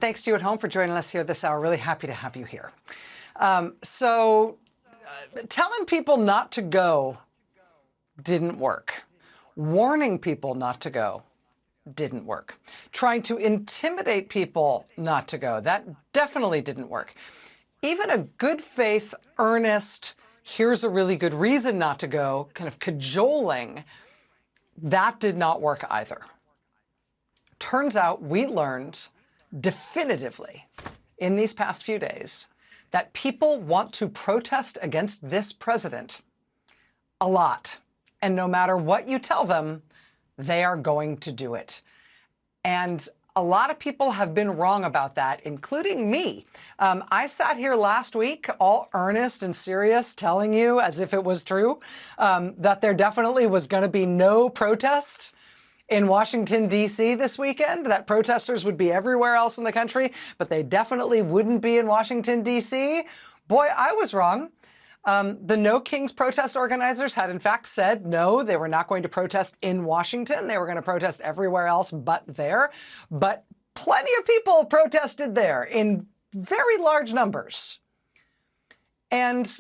Thanks to you at home for joining us here this hour. Really happy to have you here. Telling people not to go didn't work. Warning people not to go didn't work. Trying to intimidate people not to go, that definitely didn't work. Even a good faith, earnest, here's a really good reason not to go, kind of cajoling, that did not work either. Turns out we learned definitively in these past few days that people want to protest against this president a lot. And no matter what you tell them, they are going to do it. And a lot of people have been wrong about that, including me. I sat here last week, all earnest and serious, telling you, as if it was true, that there definitely was going to be no protest in Washington, D.C. this weekend, that protesters would be everywhere else in the country, but they definitely wouldn't be in Washington, D.C. Boy, I was wrong. The No Kings protest organizers had in fact said no, they were not going to protest in Washington. They were going to protest everywhere else but there. But plenty of people protested there in very large numbers. And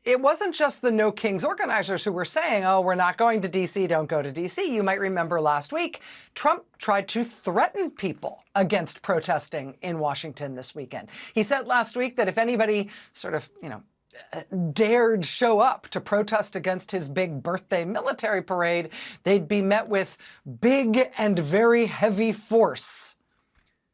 it wasn't just the No Kings organizers who were saying, oh, we're not going to D.C., don't go to D.C. You might remember last week, Trump tried to threaten people against protesting in Washington this weekend. He said last week that if anybody sort of, dared show up to protest against his big birthday military parade, they'd be met with big and very heavy force,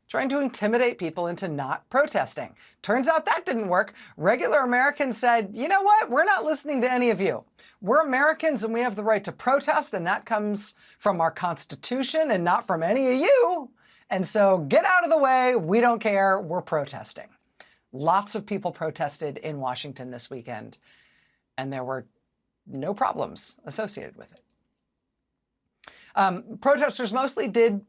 trying to intimidate people into not protesting. Turns out that didn't work. Regular Americans said, you know what? We're not listening to any of you. We're Americans and we have the right to protest, and that comes from our Constitution and not from any of you. And so get out of the way. We don't care. We're protesting. Lots of people protested in Washington this weekend, and there were no problems associated with it. Protesters mostly did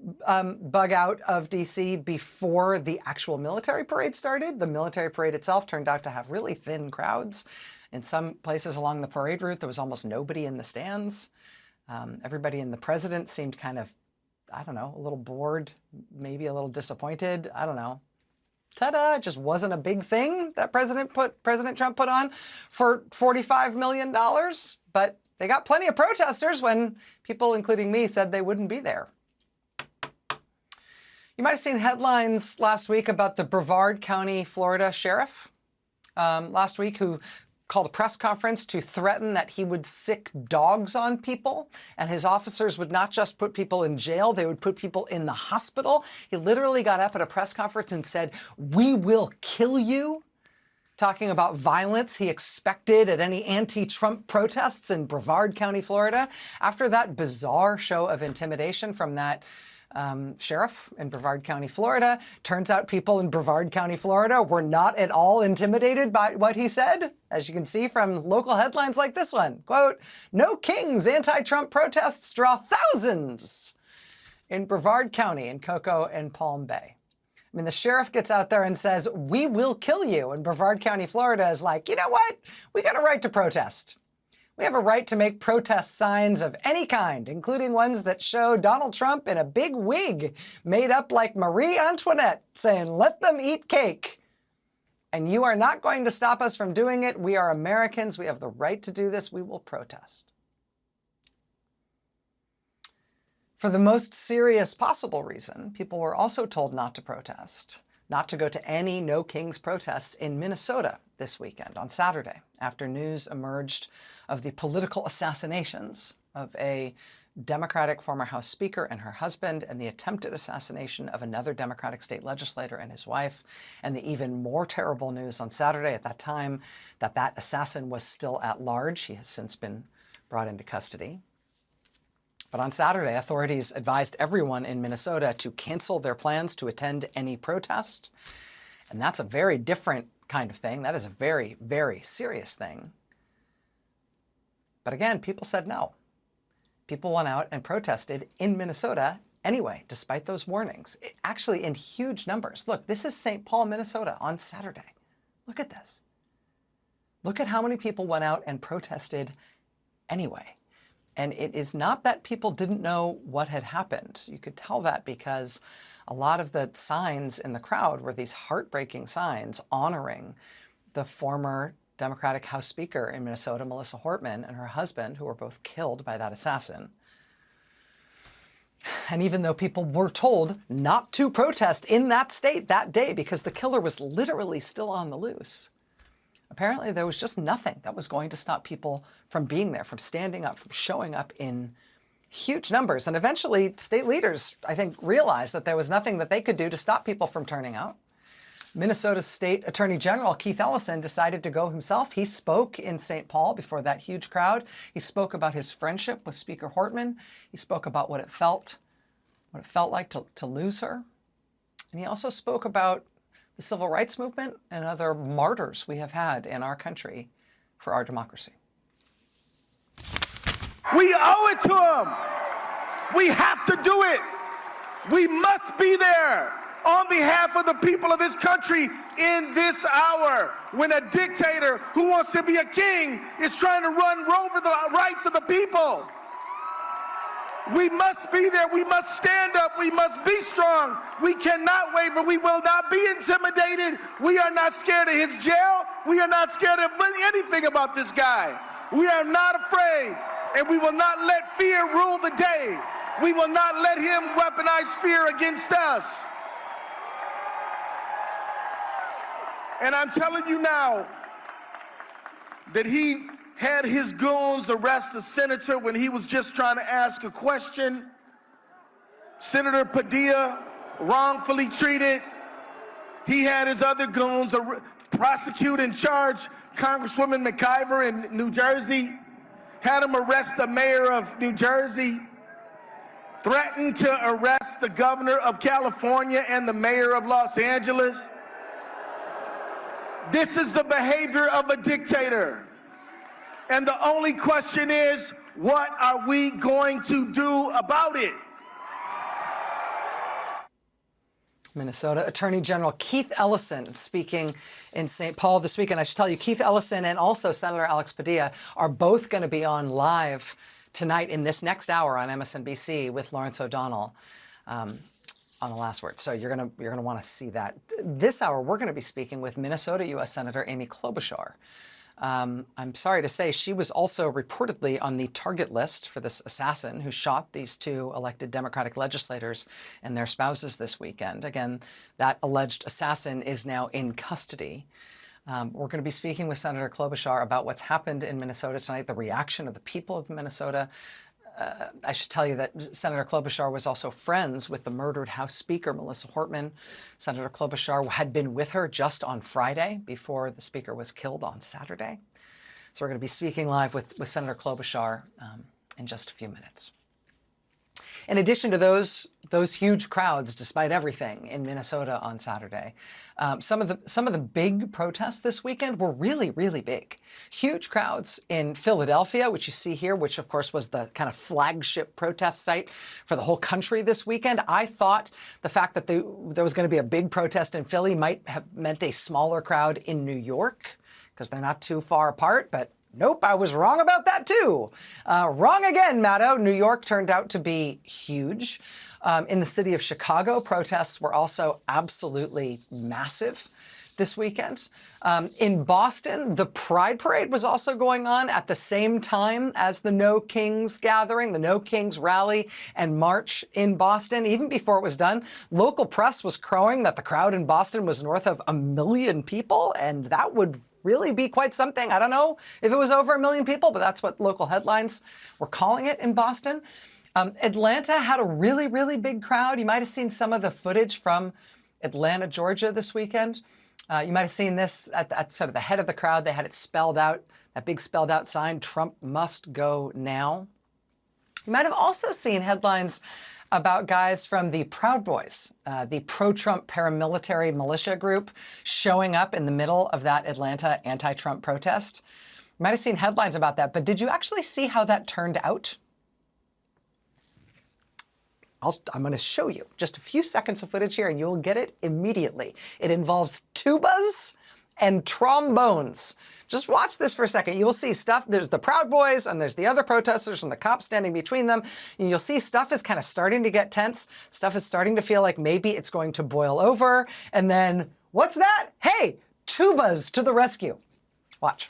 bug out of D.C. before the actual military parade started. The military parade itself turned out to have really thin crowds. In some places along the parade route, there was almost nobody in the stands. Everybody in the president seemed kind of, I don't know, a little bored, maybe a little disappointed. I don't know. Ta-da, it just wasn't a big thing that President Trump put on for $45 million. But they got plenty of protesters when people, including me, said they wouldn't be there. You might have seen headlines last week about the Brevard County, Florida sheriff last week who called a press conference to threaten that he would sick dogs on people, and his officers would not just put people in jail, they would put people in the hospital. He literally got up at a press conference and said, "We will kill you," talking about violence he expected at any anti-Trump protests in Brevard County, Florida. After that bizarre show of intimidation from that sheriff in Brevard County, Florida, turns out people in Brevard County, Florida were not at all intimidated by what he said, as you can see from local headlines like this one. Quote, "No Kings anti-Trump protests draw thousands in Brevard County in Cocoa and Palm Bay." I mean, the sheriff gets out there and says, "We will kill you." And Brevard County, Florida is like, you know what? We got a right to protest. We have a right to make protest signs of any kind, including ones that show Donald Trump in a big wig made up like Marie Antoinette, saying, "Let them eat cake." And you are not going to stop us from doing it. We are Americans. We have the right to do this. We will protest. For the most serious possible reason, people were also told not to protest, not to go to any No Kings protests in Minnesota this weekend, on Saturday, after news emerged of the political assassinations of a Democratic former House Speaker and her husband, and the attempted assassination of another Democratic state legislator and his wife, and the even more terrible news on Saturday at that time that that assassin was still at large. He has since been brought into custody. But on Saturday, authorities advised everyone in Minnesota to cancel their plans to attend any protest. And that's a very different kind of thing. That is a very, very serious thing. But again, people said no. People went out and protested in Minnesota anyway, despite those warnings, actually in huge numbers. Look, this is St. Paul, Minnesota on Saturday. Look at this. Look at how many people went out and protested anyway. And it is not that people didn't know what had happened. You could tell that because a lot of the signs in the crowd were these heartbreaking signs honoring the former Democratic House Speaker in Minnesota, Melissa Hortman, and her husband, who were both killed by that assassin. And even though people were told not to protest in that state that day because the killer was literally still on the loose, apparently there was just nothing that was going to stop people from being there, from standing up, from showing up in huge numbers. And eventually state leaders, I think, realized that there was nothing that they could do to stop people from turning out. Minnesota's State Attorney General Keith Ellison decided to go himself. He spoke in St. Paul before that huge crowd. He spoke about his friendship with Speaker Hortman. He spoke about what it felt like to lose her. And he also spoke about the civil rights movement and other martyrs we have had in our country for our democracy. We owe it to them. We have to do it. We must be there on behalf of the people of this country in this hour when a dictator who wants to be a king is trying to run over the rights of the people. We must be there. We must stand up. We must be strong. We cannot waver. We will not be intimidated. We are not scared of his jail. We are not scared of anything about this guy. We are not afraid, and we will not let fear rule the day. We will not let him weaponize fear against us. And I'm telling you now that he had his goons arrest a senator when he was just trying to ask a question. Senator Padilla, wrongfully treated. He had his other goons prosecute and charge Congresswoman McIver in New Jersey, had him arrest the mayor of New Jersey, threatened to arrest the governor of California and the mayor of Los Angeles. This is the behavior of a dictator. And the only question is, what are we going to do about it? Minnesota Attorney General Keith Ellison speaking in St. Paul this weekend. I should tell you, Keith Ellison and also Senator Alex Padilla are both going to be on live tonight in this next hour on MSNBC with Lawrence O'Donnell on The Last Word. So you're gonna want to see that. This hour, we're going to be speaking with Minnesota U.S. Senator Amy Klobuchar. I'm sorry to say she was also reportedly on the target list for this assassin who shot these two elected Democratic legislators and their spouses this weekend. Again, that alleged assassin is now in custody. We're going to be speaking with Senator Klobuchar about what's happened in Minnesota tonight, the reaction of the people of Minnesota. I should tell you that Senator Klobuchar was also friends with the murdered House Speaker, Melissa Hortman. Senator Klobuchar had been with her just on Friday before the Speaker was killed on Saturday. So we're going to be speaking live with Senator Klobuchar in just a few minutes. In addition to those huge crowds, despite everything in Minnesota on Saturday, some of the big protests this weekend were really, really big. Huge crowds in Philadelphia, which you see here, which of course was the kind of flagship protest site for the whole country this weekend. I thought the fact that there was going to be a big protest in Philly might have meant a smaller crowd in New York, because they're not too far apart, but nope, I was wrong about that too. Wrong again, Maddow. New York turned out to be huge. In the city of Chicago, protests were also absolutely massive this weekend. In Boston, the Pride Parade was also going on at the same time as the No Kings gathering, the No Kings rally and march in Boston. Even before it was done, local press was crowing that the crowd in Boston was north of 1 million people, and that would really be quite something. I don't know if it was over 1 million people, but that's what local headlines were calling it in Boston. Atlanta had a really, really big crowd. You might have seen some of the footage from Atlanta, Georgia this weekend. You might have seen this at sort of the head of the crowd. They had it spelled out, that big spelled out sign, "Trump must go now." You might have also seen headlines about guys from the Proud Boys, the pro-Trump paramilitary militia group, showing up in the middle of that Atlanta anti-Trump protest. You might have seen headlines about that, but did you actually see how that turned out? I'm going to show you just a few seconds of footage here, and you'll get it immediately. It involves tubas and trombones. Just watch this for a second. You will see stuff. There's the Proud Boys and there's the other protesters and the cops standing between them. And you'll see stuff is kind of starting to get tense. Stuff is starting to feel like maybe it's going to boil over. And then, what's that? Hey, tubas to the rescue. Watch.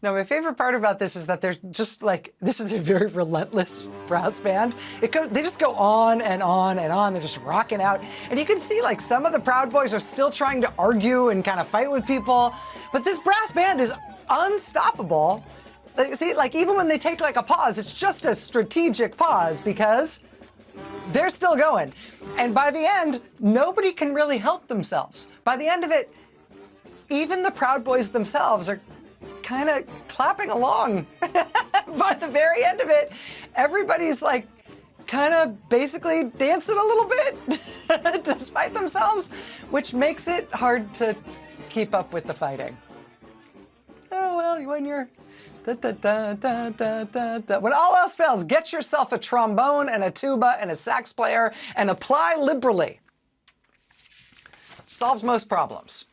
Now, my favorite part about this is that they're just like, this is a very relentless brass band. They just go on and on and on. They're just rocking out. And you can see like some of the Proud Boys are still trying to argue and kind of fight with people. But this brass band is unstoppable. See, like even when they take like a pause, it's just a strategic pause because they're still going. And by the end, nobody can really help themselves. By the end of it, even the Proud Boys themselves are kind of clapping along. By the very end of it, everybody's like kind of basically dancing a little bit despite themselves, which makes it hard to keep up with the fighting. Oh, well, when you're when all else fails, get yourself a trombone and a tuba and a sax player and apply liberally. Solves most problems.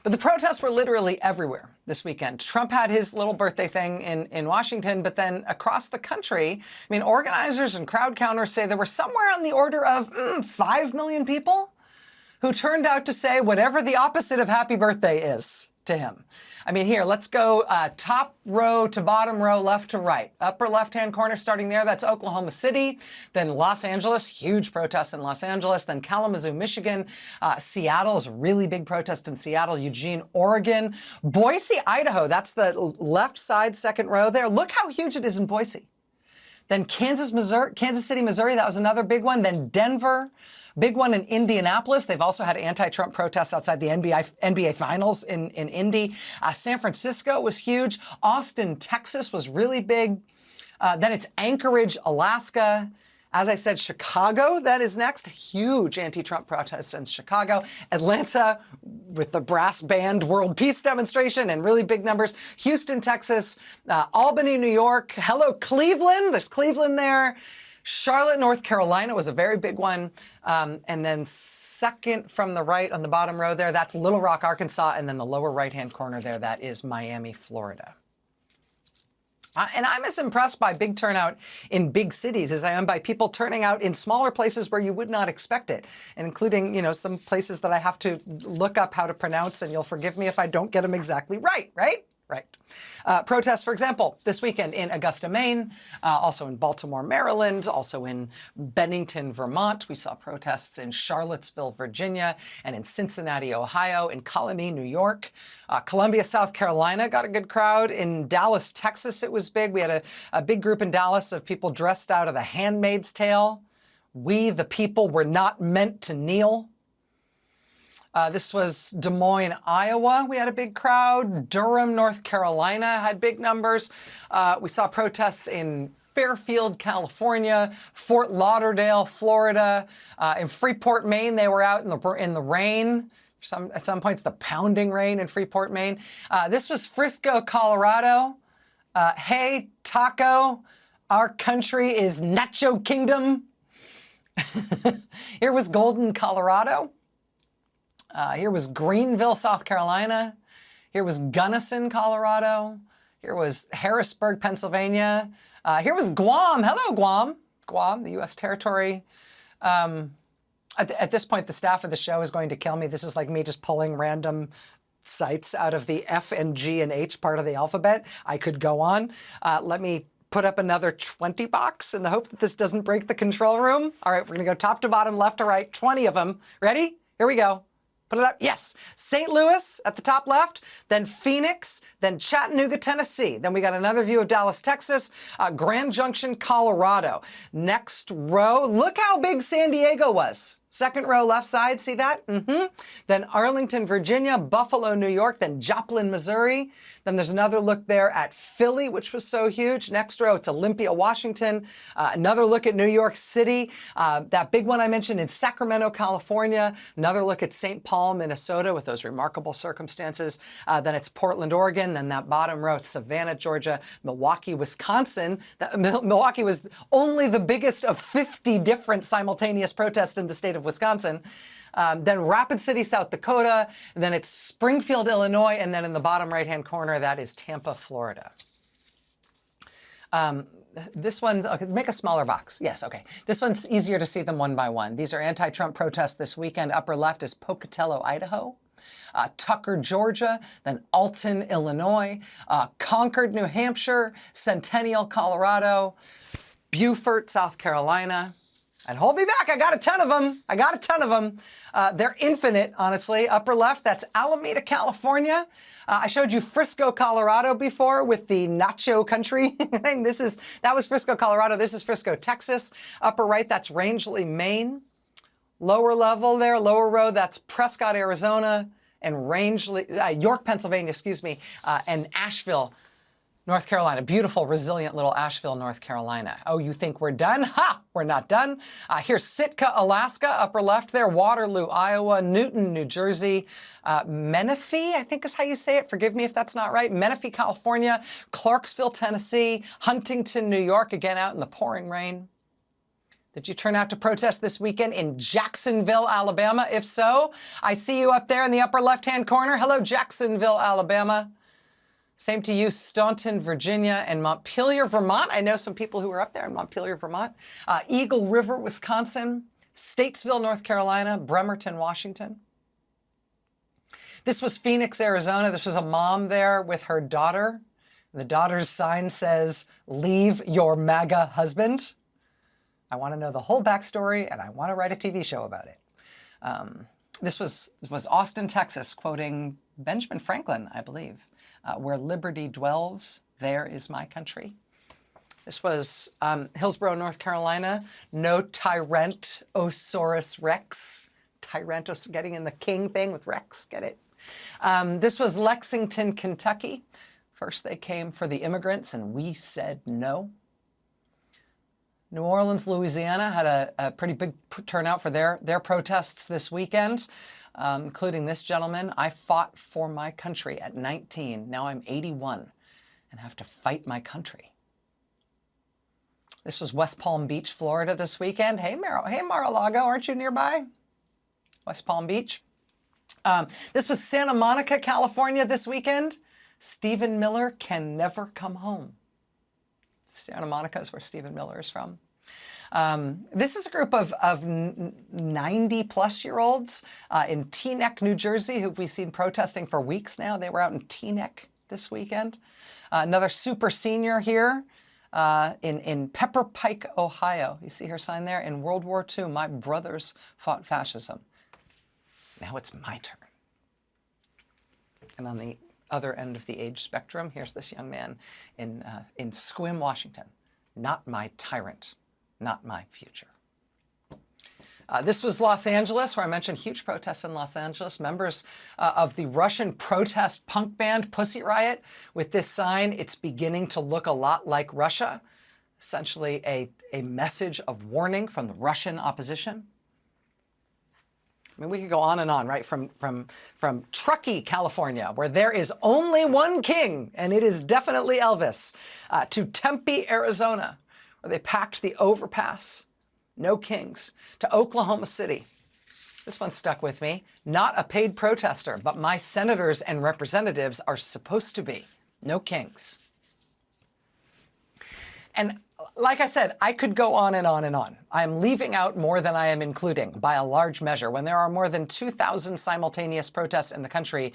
But the protests were literally everywhere this weekend. Trump had his little birthday thing in Washington, but then across the country, I mean, organizers and crowd counters say there were somewhere on the order of 5 million people who turned out to say whatever the opposite of happy birthday is to him. I mean, here, let's go top row to bottom row, left to right. Upper left-hand corner, starting there, that's Oklahoma City. Then Los Angeles, huge protests in Los Angeles. Then Kalamazoo, Michigan. Seattle is a really big protest in Seattle. Eugene, Oregon. Boise, Idaho, that's the left side, second row there. Look how huge it is in Boise. Then Kansas City, Missouri, that was another big one. Then Denver. Big one in Indianapolis. They've also had anti-Trump protests outside the NBA Finals in Indy. San Francisco was huge. Austin, Texas was really big. Then it's Anchorage, Alaska. As I said, Chicago, that is next. Huge anti-Trump protests in Chicago. Atlanta with the brass band world peace demonstration and really big numbers. Houston, Texas. Albany, New York. Hello, Cleveland. There's Cleveland there. Charlotte, North Carolina was a very big one. And then second from the right on the bottom row there, that's Little Rock, Arkansas. And then the lower right-hand corner there, that is Miami, Florida. And I'm as impressed by big turnout in big cities as I am by people turning out in smaller places where you would not expect it, and including, you know, some places that I have to look up how to pronounce, and you'll forgive me if I don't get them exactly right, right? Right. Protests, for example, this weekend in Augusta, Maine, also in Baltimore, Maryland, also in Bennington, Vermont. We saw protests in Charlottesville, Virginia, and in Cincinnati, Ohio, in Colony, New York. Columbia, South Carolina got a good crowd. In Dallas, Texas, it was big. We had a big group in Dallas of people dressed out of The Handmaid's Tale. We, the people, were not meant to kneel. This was Des Moines, Iowa. We had a big crowd. Durham, North Carolina had big numbers. We saw protests in Fairfield, California, Fort Lauderdale, Florida. In Freeport, Maine, they were out in the rain. At some points, the pounding rain in Freeport, Maine. This was Frisco, Colorado. Hey, taco, our country is Nacho Kingdom. Here was Golden, Colorado. Here was Greenville, South Carolina. Here was Gunnison, Colorado. Here was Harrisburg, Pennsylvania. Here was Guam. Hello, Guam. Guam, the U.S. territory. At this point, the staff of the show is going to kill me. This is like me just pulling random sites out of the F and G and H part of the alphabet. I could go on. Let me put up another 20 box in the hope that this doesn't break the control room. All right, we're going to go top to bottom, left to right, 20 of them. Ready? Here we go. Put it up. Yes. St. Louis at the top left, then Phoenix, then Chattanooga, Tennessee. Then we got another view of Dallas, Texas, Grand Junction, Colorado. Next row, look how big San Diego was. Second row, left side, see that? Then Arlington, Virginia, Buffalo, New York, then Joplin, Missouri. Then there's another look there at Philly, which was so huge. Next row, it's Olympia, Washington. Another look at New York City. That big one I mentioned in Sacramento, California. Another look at St. Paul, Minnesota, with those remarkable circumstances. Then it's Portland, Oregon. Then that bottom row, it's Savannah, Georgia, Milwaukee, Wisconsin. Milwaukee was only the biggest of 50 different simultaneous protests in the state of Wisconsin. Then Rapid City, South Dakota. Then it's Springfield, Illinois. And then in the bottom right-hand corner, that is Tampa, Florida. This one's, okay, make a smaller box. Yes, okay. This one's easier to see them one by one. These are anti-Trump protests this weekend. Upper left is Pocatello, Idaho. Tucker, Georgia, then Alton, Illinois, Concord, New Hampshire, Centennial, Colorado, Beaufort, South Carolina. And hold me back, I got a ton of them. They're infinite, honestly. Upper left, that's Alameda, California. I showed you Frisco, Colorado before with the nacho country thing. That was Frisco, Colorado. This is Frisco, Texas. Upper right, that's Rangeley, Maine. Lower level there, lower row, that's Prescott, Arizona, and York, Pennsylvania, and Asheville, North Carolina. Beautiful, resilient little Asheville, North Carolina. Oh, you think we're done? Ha! We're not done. Here's Sitka, Alaska, upper left there. Waterloo, Iowa. Newton, New Jersey. Menifee, I think is how you say it. Forgive me if that's not right. Menifee, California. Clarksville, Tennessee. Huntington, New York, again out in the pouring rain. Did you turn out to protest this weekend in Jacksonville, Alabama? If so, I see you up there in the upper left-hand corner. Hello, Jacksonville, Alabama. Same to you, Staunton, Virginia, and Montpelier, Vermont. I know some people who are up there in Montpelier, Vermont. Eagle River, Wisconsin. Statesville, North Carolina. Bremerton, Washington. This was Phoenix, Arizona. This was a mom there with her daughter. The daughter's sign says, "Leave your MAGA husband." I want to know the whole backstory, and I want to write a TV show about it. This was Austin, Texas, quoting Benjamin Franklin, I believe. Where liberty dwells, there is my country. This was Hillsborough, North Carolina. No Tyrannosaurus Rex. Tyrantos, getting in the king thing with Rex, get it? This was Lexington, Kentucky. First they came for the immigrants and we said no. New Orleans, Louisiana had a pretty big turnout for their protests this weekend. Including this gentleman. I fought for my country at 19. Now I'm 81 and have to fight my country. This was West Palm Beach, Florida this weekend. Hey, Mar-a-Lago, aren't you nearby? West Palm Beach. This was Santa Monica, California this weekend. Stephen Miller can never come home. Santa Monica is where Stephen Miller is from. This is a group of 90-plus-year-olds in Teaneck, New Jersey, who we've seen protesting for weeks now. They were out in Teaneck this weekend. Another super senior here in Pepper Pike, Ohio. You see her sign there? In World War II, my brothers fought fascism. Now it's my turn. And on the other end of the age spectrum, here's this young man in Sequim, Washington. Not my tyrant. Not my future. This was Los Angeles, where I mentioned huge protests in Los Angeles. Members of the Russian protest punk band Pussy Riot with this sign, "It's beginning to look a lot like Russia." Essentially a message of warning from the Russian opposition. I mean, we could go on and on, right? From Truckee, California, where there is only one king, and it is definitely Elvis, to Tempe, Arizona, where they packed the overpass, no kings, to Oklahoma City. This one stuck with me. Not a paid protester, but my senators and representatives are supposed to be. No kings. And like I said, I could go on and on and on. I am leaving out more than I am including by a large measure. When there are more than 2,000 simultaneous protests in the country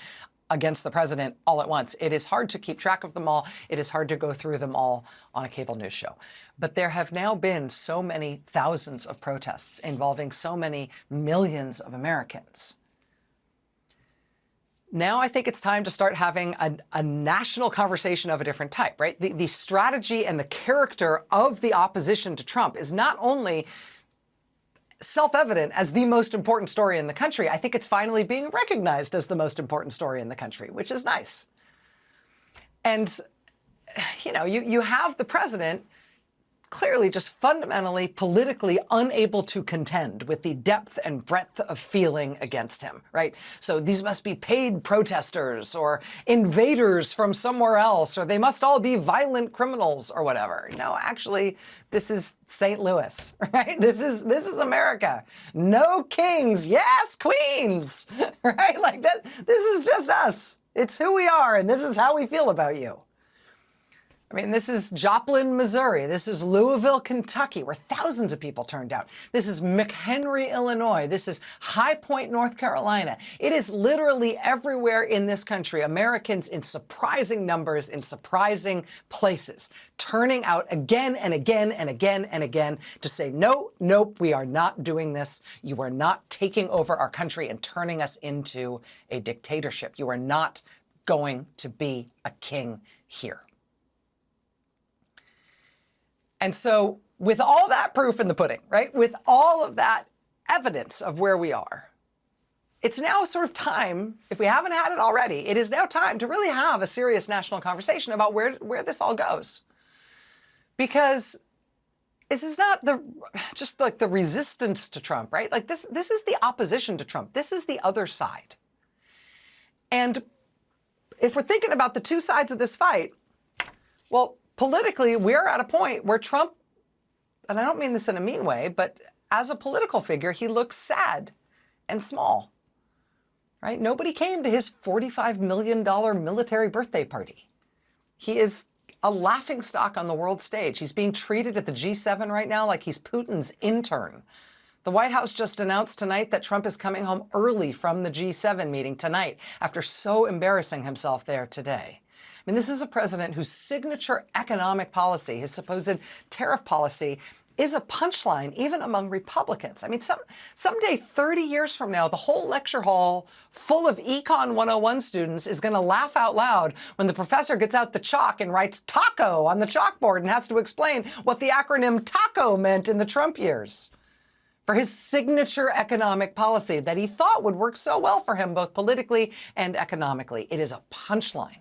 against the president all at once, it is hard to keep track of them all. It is hard to go through them all on a cable news show. But there have now been so many thousands of protests involving so many millions of Americans. Now I think it's time to start having a national conversation of a different type, right? The strategy and the character of the opposition to Trump is not only self-evident as the most important story in the country, I think it's finally being recognized as the most important story in the country, which is nice. And, you know, you have the president clearly just fundamentally politically unable to contend with the depth and breadth of feeling against him, right? So these must be paid protesters or invaders from somewhere else, or they must all be violent criminals or whatever. No, actually, this is St. Louis, right? This is America. No kings, yes, queens, right? Like that, this is just us. It's who we are, and this is how we feel about you. I mean, this is Joplin, Missouri. This is Louisville, Kentucky, where thousands of people turned out. This is McHenry, Illinois. This is High Point, North Carolina. It is literally everywhere in this country, Americans in surprising numbers, in surprising places, turning out again and again and again and again to say, no, nope, we are not doing this. You are not taking over our country and turning us into a dictatorship. You are not going to be a king here. And so with all that proof in the pudding, right, with all of that evidence of where we are, it's now sort of time, if we haven't had it already, it is now time to really have a serious national conversation about where this all goes. Because this is not just like the resistance to Trump, right? Like this is the opposition to Trump. This is the other side. And if we're thinking about the two sides of this fight, well, politically, we're at a point where Trump, and I don't mean this in a mean way, but as a political figure, he looks sad and small, right? Nobody came to his $45 million military birthday party. He is a laughingstock on the world stage. He's being treated at the G7 right now like he's Putin's intern. The White House just announced tonight that Trump is coming home early from the G7 meeting tonight after so embarrassing himself there today. I mean, this is a president whose signature economic policy, his supposed tariff policy, is a punchline even among Republicans. I mean, someday, 30 years from now, the whole lecture hall full of Econ 101 students is going to laugh out loud when the professor gets out the chalk and writes taco on the chalkboard and has to explain what the acronym TACO meant in the Trump years for his signature economic policy that he thought would work so well for him, both politically and economically. It is a punchline.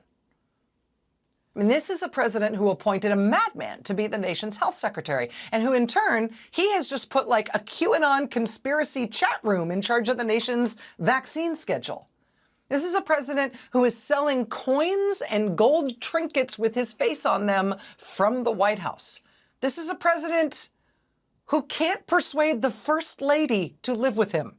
I mean, this is a president who appointed a madman to be the nation's health secretary, and who in turn, he has just put like a QAnon conspiracy chat room in charge of the nation's vaccine schedule. This is a president who is selling coins and gold trinkets with his face on them from the White House. This is a president who can't persuade the first lady to live with him.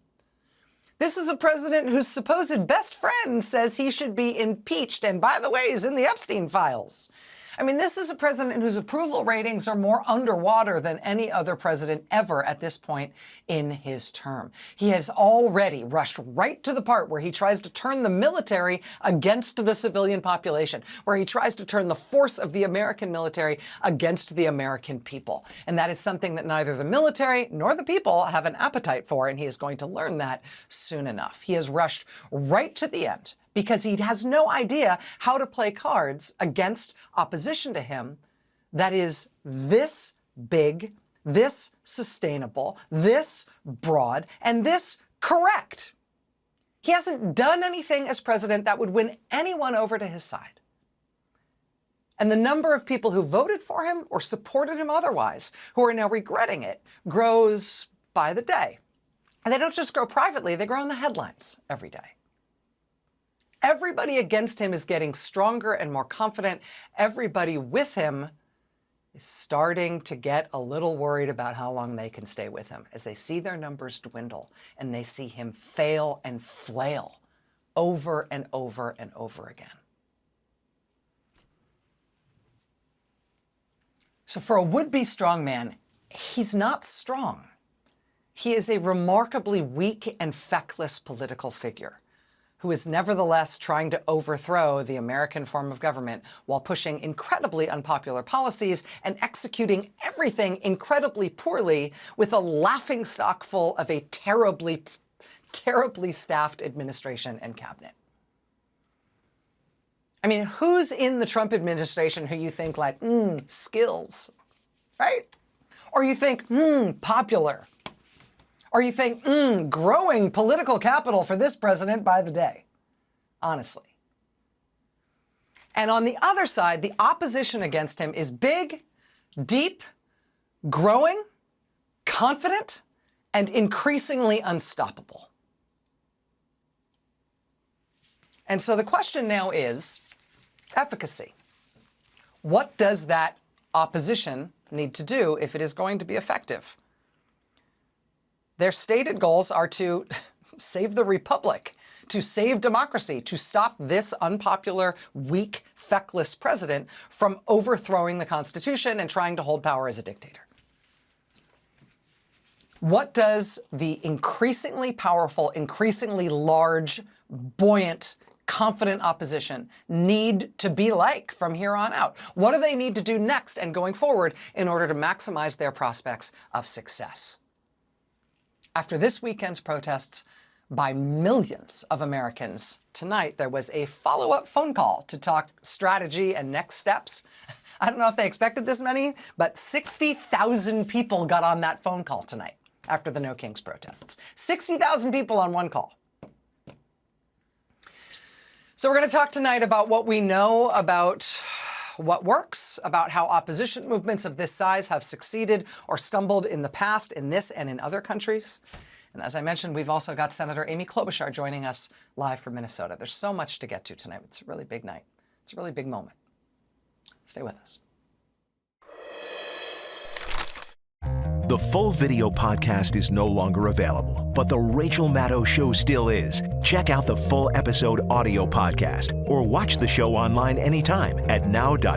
This is a president whose supposed best friend says he should be impeached, and by the way, is in the Epstein files. I mean, this is a president whose approval ratings are more underwater than any other president ever at this point in his term. He has already rushed right to the part where he tries to turn the military against the civilian population, where he tries to turn the force of the American military against the American people. And that is something that neither the military nor the people have an appetite for, and he is going to learn that soon enough. He has rushed right to the end, because he has no idea how to play cards against opposition to him that is this big, this sustainable, this broad, and this correct. He hasn't done anything as president that would win anyone over to his side. And the number of people who voted for him or supported him otherwise, who are now regretting it, grows by the day. And they don't just grow privately, they grow in the headlines every day. Everybody against him is getting stronger and more confident. Everybody with him is starting to get a little worried about how long they can stay with him as they see their numbers dwindle and they see him fail and flail over and over and over again. So for a would-be strongman, he's not strong. He is a remarkably weak and feckless political figure who is nevertheless trying to overthrow the American form of government while pushing incredibly unpopular policies and executing everything incredibly poorly with a laughingstock full of a terribly, terribly staffed administration and cabinet. I mean, who's in the Trump administration who you think like, skills, right? Or you think, popular. Or you think, growing political capital for this president by the day. Honestly. And on the other side, the opposition against him is big, deep, growing, confident, and increasingly unstoppable. And so the question now is efficacy. What does that opposition need to do if it is going to be effective? Their stated goals are to save the republic, to save democracy, to stop this unpopular, weak, feckless president from overthrowing the Constitution and trying to hold power as a dictator. What does the increasingly powerful, increasingly large, buoyant, confident opposition need to be like from here on out? What do they need to do next and going forward in order to maximize their prospects of success? After this weekend's protests by millions of Americans, tonight there was a follow-up phone call to talk strategy and next steps. I don't know if they expected this many, but 60,000 people got on that phone call tonight after the No Kings protests. 60,000 people on one call. So we're going to talk tonight about what we know about what works, about how opposition movements of this size have succeeded or stumbled in the past in this and in other countries. And as I mentioned, we've also got Senator Amy Klobuchar joining us live from Minnesota. There's so much to get to tonight. It's a really big night. It's a really big moment. Stay with us. The full video podcast is no longer available, but The Rachel Maddow Show still is. Check out the full episode audio podcast or watch the show online anytime at now.msnbc.com.